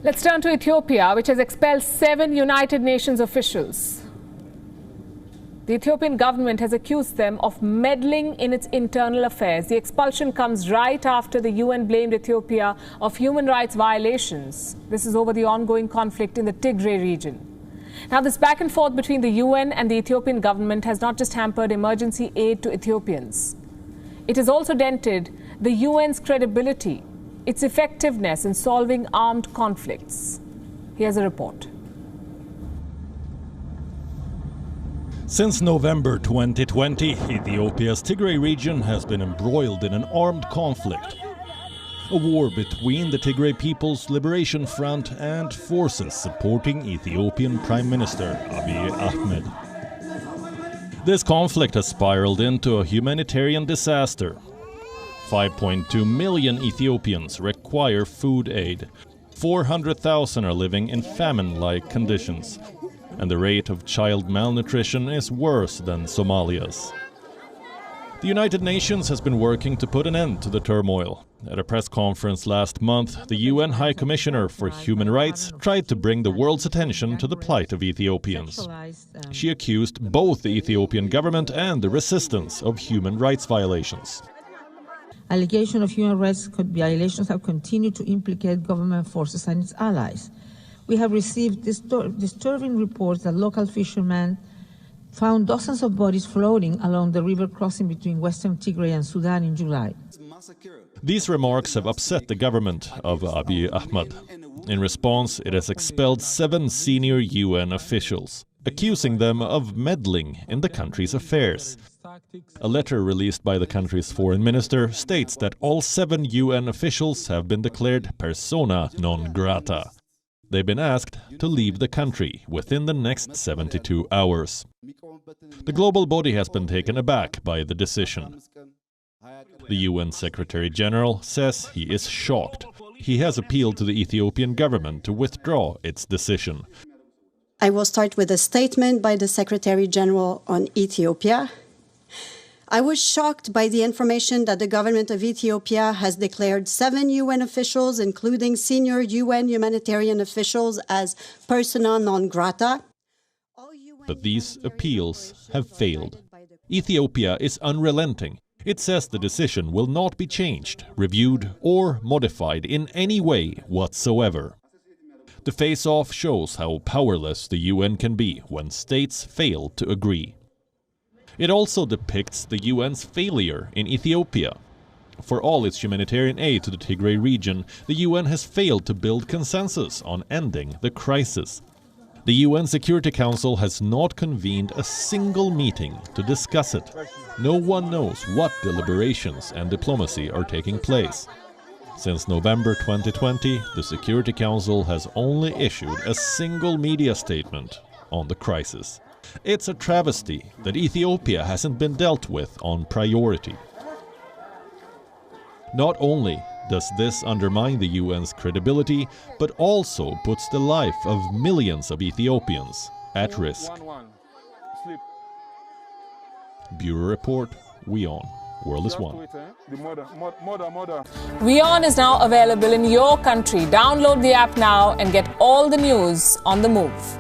Let's turn to Ethiopia, which has expelled 7 United Nations officials. The Ethiopian government has accused them of meddling in its internal affairs. The expulsion comes right after the UN blamed Ethiopia of human rights violations. This is over the ongoing conflict in the Tigray region. Now, this back and forth between the UN and the Ethiopian government has not just hampered emergency aid to Ethiopians. It has also dented the UN's credibility, its effectiveness in solving armed conflicts. Here's a report. Since November 2020, Ethiopia's Tigray region has been embroiled in an armed conflict. A war between the Tigray People's Liberation Front and forces supporting Ethiopian Prime Minister Abiy Ahmed. This conflict has spiraled into a humanitarian disaster. 5.2 million Ethiopians require food aid. 400,000 are living in famine-like conditions. And the rate of child malnutrition is worse than Somalia's. The United Nations has been working to put an end to the turmoil. At a press conference last month, the UN High Commissioner for Human Rights tried to bring the world's attention to the plight of Ethiopians. She accused both the Ethiopian government and the resistance of human rights violations. Allegations of human rights violations have continued to implicate government forces and its allies. We have received disturbing reports that local fishermen found dozens of bodies floating along the river crossing between Western Tigray and Sudan in July. These remarks have upset the government of Abiy Ahmed. In response, it has expelled 7 senior UN officials, accusing them of meddling in the country's affairs. A letter released by the country's foreign minister states that all 7 UN officials have been declared persona non grata. They've been asked to leave the country within the next 72 hours. The global body has been taken aback by the decision. The UN Secretary General says he is shocked. He has appealed to the Ethiopian government to withdraw its decision. I will start with a statement by the Secretary General on Ethiopia. I was shocked by the information that the government of Ethiopia has declared 7 UN officials, including senior UN humanitarian officials, as persona non grata. But these appeals have failed. Ethiopia is unrelenting. It says the decision will not be changed, reviewed, or modified in any way whatsoever. The face-off shows how powerless the UN can be when states fail to agree. It also depicts the UN's failure in Ethiopia. For all its humanitarian aid to the Tigray region, the UN has failed to build consensus on ending the crisis. The UN Security Council has not convened a single meeting to discuss it. No one knows what deliberations and diplomacy are taking place. Since November 2020, the Security Council has only issued a single media statement on the crisis. It's a travesty that Ethiopia hasn't been dealt with on priority. Not only does this undermine the UN's credibility, but also puts the life of millions of Ethiopians at risk. Bureau Report, WION. World is One. WION is now available in your country. Download the app now and get all the news on the move.